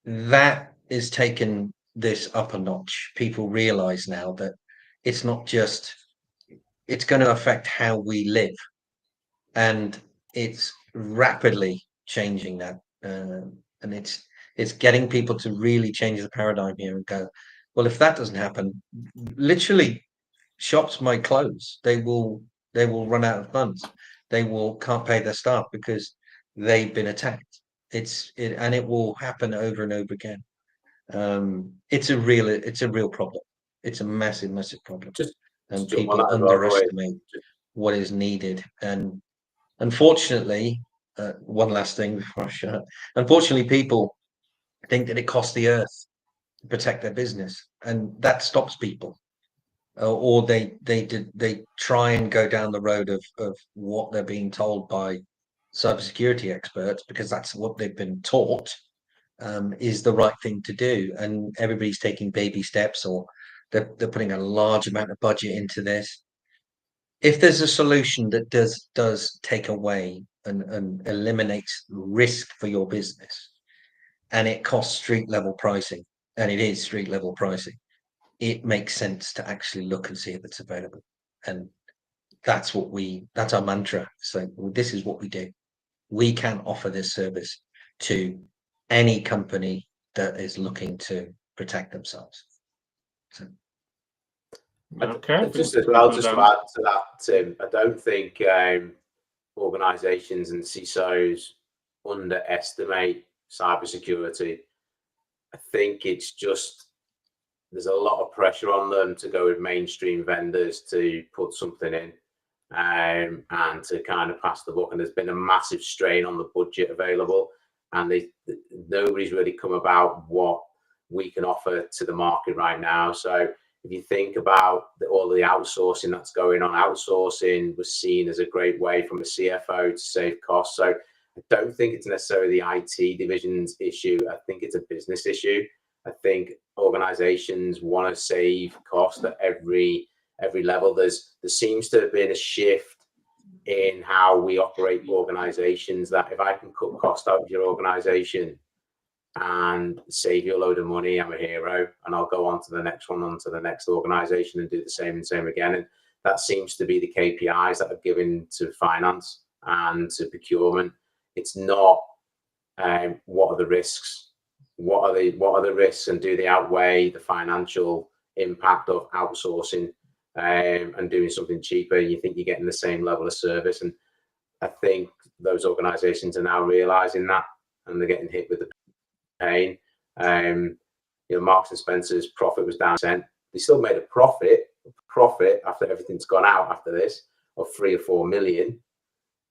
That is taken this up a notch. People realize now that it's not just, it's going to affect how we live, and it's rapidly changing that. And it's getting people to really change the paradigm here and go, well, if that doesn't happen, literally shops might close. They will run out of funds. They can't pay their staff because they've been attacked. And it will happen over and over again. It's a real problem. It's a massive problem. And people underestimate what is needed. And unfortunately, one last thing before I shut up. Unfortunately, people think that it costs the earth to protect their business, and that stops people. Or they try and go down the road of what they're being told by cybersecurity experts, because that's what they've been taught is the right thing to do, and everybody's taking baby steps or They're putting a large amount of budget into this. If there's a solution that does take away and eliminates risk for your business, and it costs street level pricing, and it is street level pricing, it makes sense to actually look and see if it's available. And that's our mantra. So this is what we do. We can offer this service to any company that is looking to protect themselves. So. Okay. Just as well, just to add to that, Tim, I don't think organisations and CISOs underestimate cybersecurity. I think it's just there's a lot of pressure on them to go with mainstream vendors to put something in and to kind of pass the buck. And there's been a massive strain on the budget available, and nobody's really come about what we can offer to the market right now. So if you think about all the outsourcing that's going on, outsourcing was seen as a great way from a CFO to save costs. So I don't think it's necessarily the IT division's issue. I think it's a business issue. I think organizations want to save cost at every level. There seems to have been a shift in how we operate organizations, that if I can cut cost out of your organization and save you a load of money, I'm a hero, and I'll go on to the next one, on to the next organization, and do the same and same again. And that seems to be the KPIs that are given to finance and to procurement. It's not what are the risks, what are the risks, and do they outweigh the financial impact of outsourcing and doing something cheaper? You think you're getting the same level of service, and I think those organizations are now realizing that, and they're getting hit with the pain. Marks and Spencer's profit was down 10%. They still made a profit after everything's gone out after this of 3 or 4 million,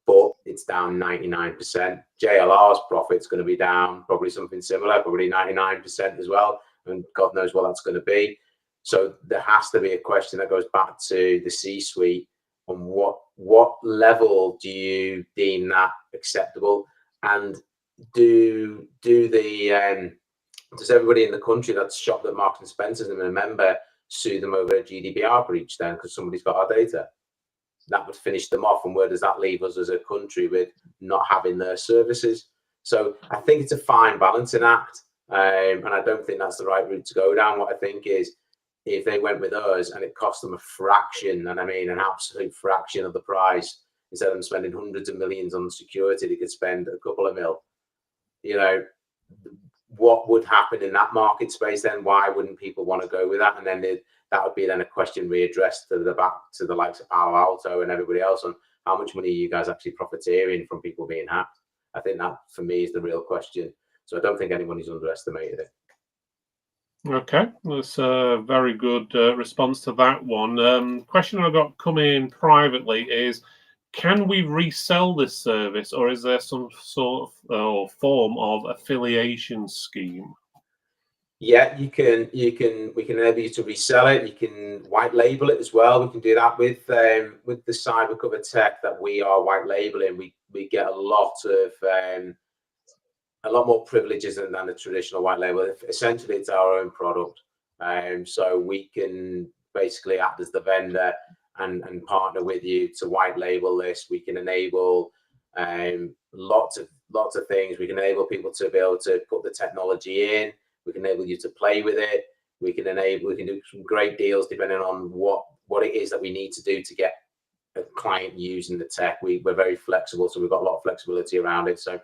but it's down 99%. JLR's profit's going to be down probably something similar, probably 99% as well, and God knows what that's going to be. So there has to be a question that goes back to the C-suite on what level do you deem that acceptable, and does everybody in the country that's shopped at Marks and Spencer's and a member sue them over a GDPR breach then because somebody's got our data? That would finish them off, and where does that leave us as a country with not having their services? So I think it's a fine balancing act, and I don't think that's the right route to go down. What I think is, if they went with us and it cost them a fraction, and I mean an absolute fraction of the price, instead of them spending hundreds of millions on security, they could spend a couple of mil. What would happen in that market space then? Why wouldn't people want to go with that? And then that would be then a question readdressed to the likes of Palo Alto and everybody else on how much money are you guys actually profiteering from people being hacked? I think that for me is the real question. So I don't think anybody's underestimated it. Okay, that's a very good response to that one. Question I got coming privately is, can we resell this service, or is there some sort of form of affiliation scheme? Yeah, we can enable you to resell it. You can white label it as well. We can do that with the CybrCovr tech that we are white labeling. We get a lot more privileges than a traditional white label. Essentially, it's our own product, so we can basically act as the vendor and partner with you to white label this. We can enable lots of things. We can enable people to be able to put the technology in. We can enable you to play with it. We can do some great deals depending on what it is that we need to do to get a client using the tech. We're very flexible, so we've got a lot of flexibility around it. So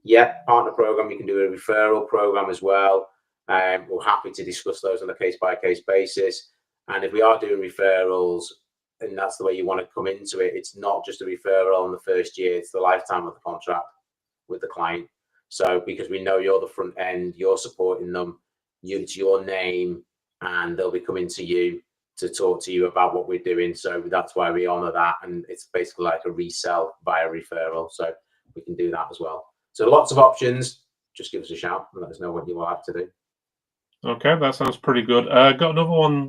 yeah, partner program. You can do a referral program as well. We're happy to discuss those on a case-by-case basis. And if we are doing referrals, and that's the way you want to come into it, it's not just a referral on the first year, it's the lifetime of the contract with the client. So because we know you're the front end, you're supporting them, it's your name, and they'll be coming to you to talk to you about what we're doing. So that's why we honor that, and it's basically like a resell via referral. So we can do that as well. So lots of options. Just give us a shout and let us know what you would like to do. Okay, that sounds pretty good. Got another one,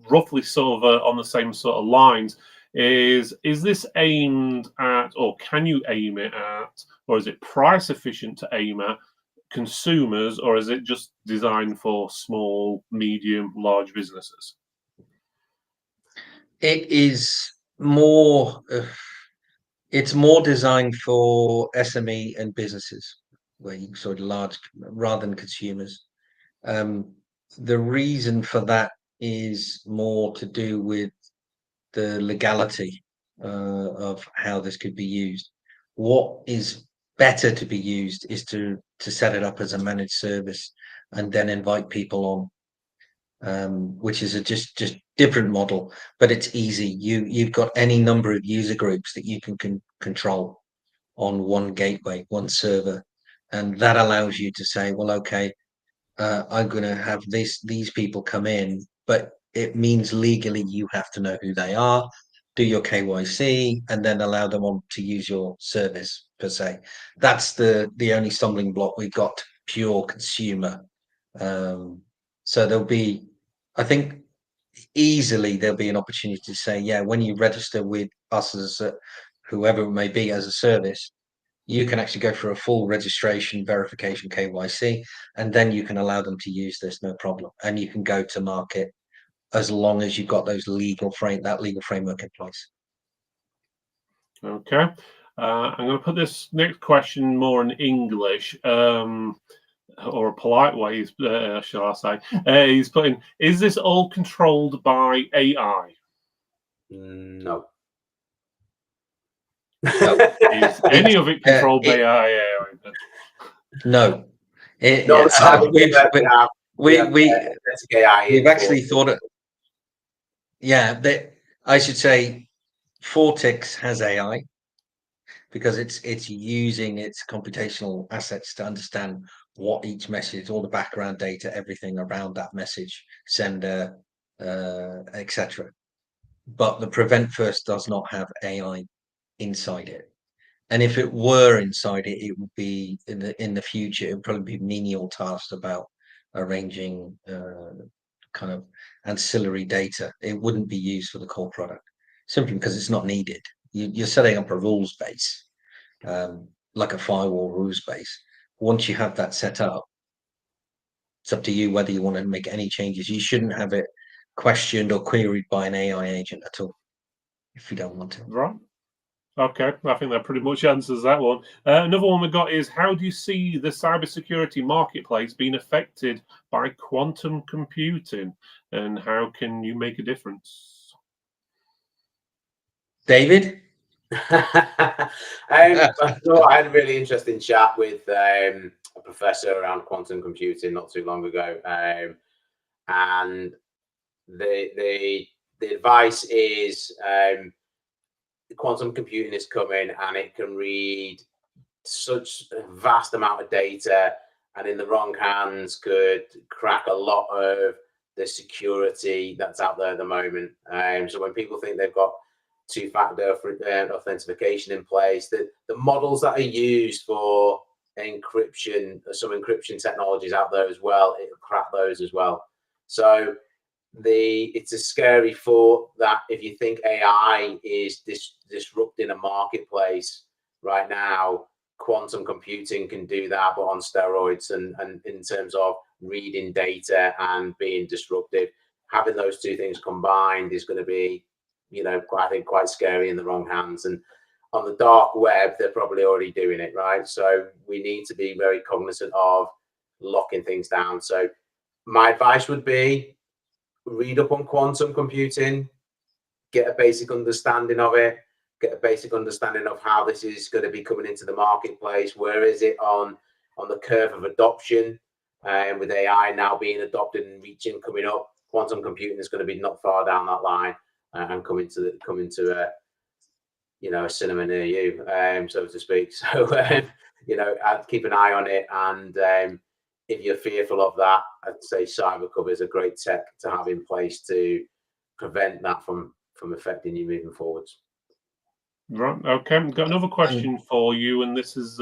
roughly sort of on the same sort of lines. Is this aimed at, or can you aim it at, or is it price efficient to aim at consumers, or is it just designed for small, medium, large businesses? It is more. It's more designed for SME and businesses, where you sort of large rather than consumers. The reason for that is more to do with the legality of how this could be used. What is better to be used is to set it up as a managed service and then invite people on, which is a just different model, but it's easy. You've got any number of user groups that you can control on one gateway, one server, and that allows you to say, well, okay, I'm going to have these people come in, but it means legally you have to know who they are, do your KYC, and then allow them on to use your service per se. That's the only stumbling block we've got, pure consumer. So there'll be, I think, easily there'll be an opportunity to say, yeah, when you register with us as whoever it may be as a service, you can actually go for a full registration, verification, KYC, and then you can allow them to use this, no problem. And you can go to market as long as you've got those legal framework in place. Okay. I'm going to put this next question more in English, or a polite way, shall I say. He's putting, is this all controlled by AI? No. No. Is any of it controlled by AI? No. We've actually thought it. Yeah, I should say Fortix has AI because it's using its computational assets to understand what each message, all the background data, everything around that message, sender, etc. But the Prevent First does not have AI inside it. And if it were inside it, it would be in the future, it would probably be menial tasks about arranging kind of ancillary data. It wouldn't be used for the core product simply because it's not needed. You're setting up a rules base, like a firewall rules base. Once you have that set up, it's up to you whether you want to make any changes. You shouldn't have it questioned or queried by an AI agent at all if you don't want to. Right. Okay, I think that pretty much answers that one. Another one we got is, how do you see the cybersecurity marketplace being affected by quantum computing, and how can you make a difference? David? I had a really interesting chat with a professor around quantum computing not too long ago, and the advice is quantum computing is coming and it can read such a vast amount of data, and in the wrong hands could crack a lot of the security that's out there at the moment. So when people think they've got two-factor authentication in place, the models that are used for encryption, some encryption technologies out there as well, it'll crack those as well. So it's a scary thought that if you think AI is disrupting a marketplace right now, quantum computing can do that, but on steroids, and in terms of reading data and being disruptive. Having those two things combined is going to be, I think quite scary in the wrong hands. And on the dark web, they're probably already doing it, right? So we need to be very cognizant of locking things down. So my advice would be, read up on quantum computing, get a basic understanding of it, get a basic understanding of how this is going to be coming into the marketplace. Where is it on the curve of adoption? And with AI now being adopted and coming up, quantum computing is going to be not far down that line and coming to a cinema near you, so to speak. So I'd keep an eye on it, and if you're fearful of that, I'd say CybrCovr is a great tech to have in place to prevent that from affecting you moving forwards. Right. Okay. I've got another question for you, and this is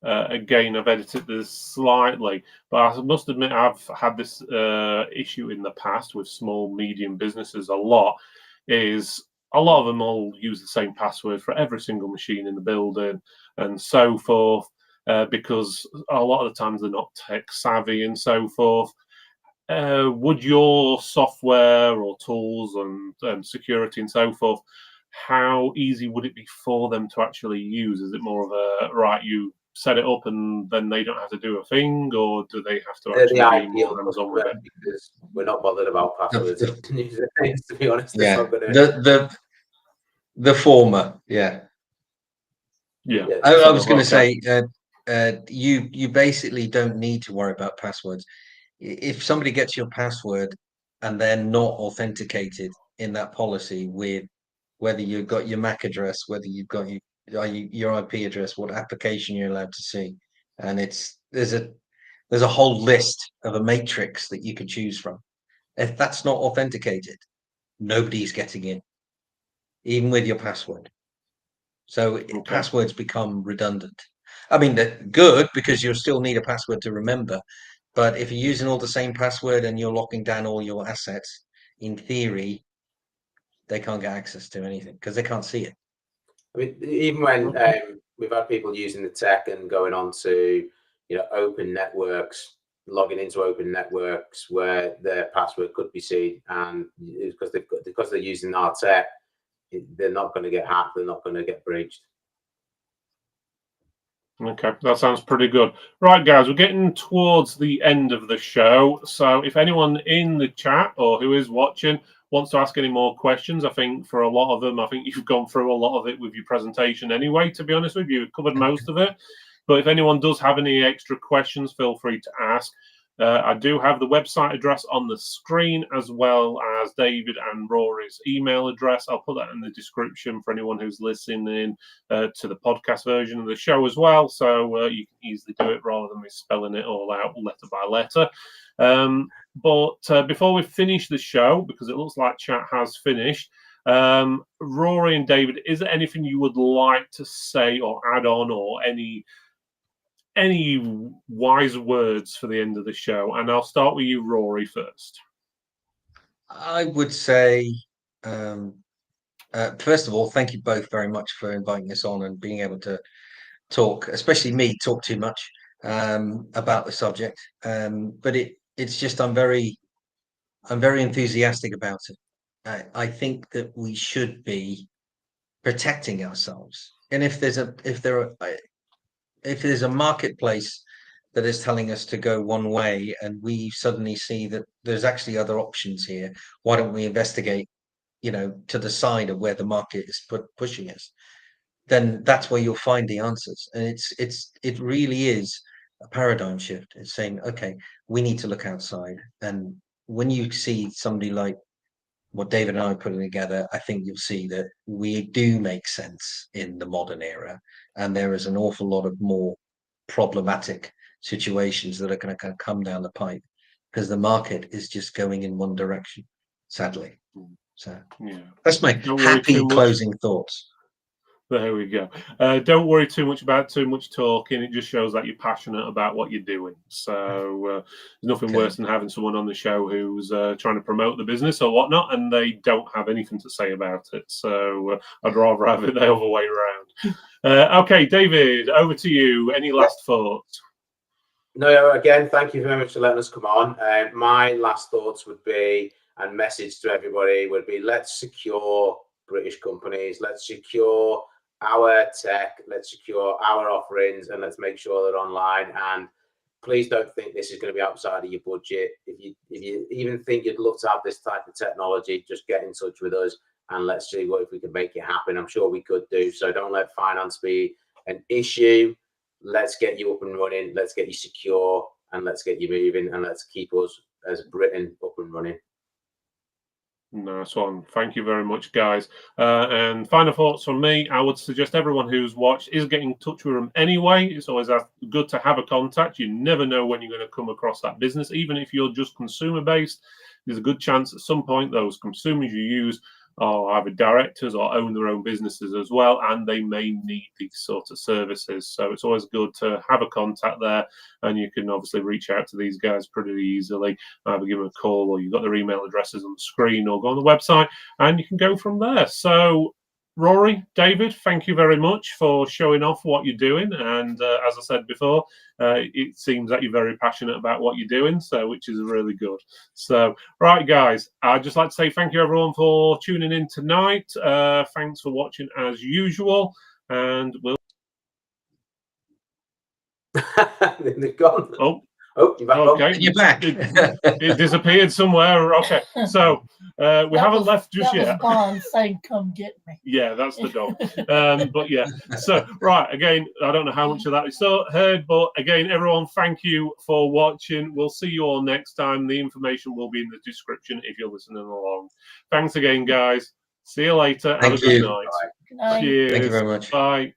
again, I've edited this slightly, but I must admit I've had this issue in the past with small, medium businesses a lot. Is a lot of them all use the same password for every single machine in the building and so forth. because a lot of the times they're not tech savvy and so forth. Would your software or tools and security and so forth, how easy would it be for them to actually use? Is it more of a, right, you set it up and then they don't have to do a thing, or do they have to actually The be more ideal hands-on with it? because we're not bothered about passwords. To be honest, Yeah, not gonna... the former, yeah. Yeah, I was going to okay. say, you basically don't need to worry about passwords. If somebody gets your password and they're not authenticated in that policy with whether you've got your MAC address, whether you've got your IP address, what application you're allowed to see, and there's a whole list of a matrix that you can choose from. If that's not authenticated, nobody's getting in, even with your password. So passwords become redundant. I mean, they're good because you'll still need a password to remember. But if you're using all the same password and you're locking down all your assets, in theory, they can't get access to anything because they can't see it. I mean, even when we've had people using the tech and going on to, open networks, logging into open networks where their password could be seen, and because they're using our tech, they're not going to get hacked. They're not going to get breached. Okay, that sounds pretty good. Right, guys, we're getting towards the end of the show. So if anyone in the chat or who is watching wants to ask any more questions, I think for a lot of them, I think you've gone through a lot of it with your presentation anyway, to be honest with you. You've covered most of it. But if anyone does have any extra questions, feel free to ask. I do have the website address on the screen, as well as David and Rory's email address. I'll put that in the description for anyone who's listening to the podcast version of the show as well. So you can easily do it rather than me spelling it all out letter by letter. But before we finish the show, because it looks like chat has finished, Rory and David, is there anything you would like to say or add on, or any wise words for the end of the show? And I'll start with you, Rory, first. I would say, first of all, thank you both very much for inviting us on and being able to talk, especially me, talk too much about the subject. But it's just I'm very enthusiastic about it. I think that we should be protecting ourselves, and if there's a marketplace that is telling us to go one way and we suddenly see that there's actually other options here, why don't we investigate, to the side of where the market is pushing us? Then that's where you'll find the answers. And it really is a paradigm shift. It's saying, okay, we need to look outside. And when you see somebody like what David and I are putting together, I think you'll see that we do make sense in the modern era, and there is an awful lot of more problematic situations that are going to come down the pipe because the market is just going in one direction, sadly. So yeah, that's my happy closing thoughts. There we go. Don't worry too much about too much talking. It just shows that you're passionate about what you're doing. So there's nothing worse than having someone on the show who's trying to promote the business or whatnot, and they don't have anything to say about it. So I'd rather have it the other way around. Okay, David, over to you. Any last thoughts? No, again, thank you very much for letting us come on. My last thoughts would be, and message to everybody would be, let's secure British companies. Let's secure our tech, let's secure our offerings, and let's make sure they're online. And please don't think this is going to be outside of your budget. If you even think you'd love to have this type of technology, just get in touch with us and let's see if we can make it happen. I'm sure we could do. So don't let finance be an issue. Let's get you up and running. Let's get you secure, and let's get you moving, and let's keep us as Britain up and running. Nice one. Thank you very much, guys. And final thoughts from me, I would suggest everyone who's watched is getting in touch with them anyway. It's always good to have a contact. You never know when you're going to come across that business. Even if you're just consumer-based, there's a good chance at some point those consumers you use are either directors or own their own businesses as well, and they may need these sorts of services. So it's always good to have a contact there, and you can obviously reach out to these guys pretty easily. Either give them a call, or you've got their email addresses on the screen, or go on the website, and you can go from there. So Rory, David, thank you very much for showing off what you're doing. And as I said before, it seems that you're very passionate about what you're doing, so which is really good. So, right, guys, I'd just like to say thank you, everyone, for tuning in tonight. Thanks for watching as usual, and we'll. They're gone. Oh. Oh, you're back. Okay, You're back. It disappeared somewhere. Okay, so we haven't left just that yet. was Bond saying, "Come get me." Yeah, that's the dog. But yeah, so right again, I don't know how much of that you heard, but again, everyone, thank you for watching. We'll see you all next time. The information will be in the description if you're listening along. Thanks again, guys. See you later. Have a good night. Good night. Cheers. Thank you very much. Bye.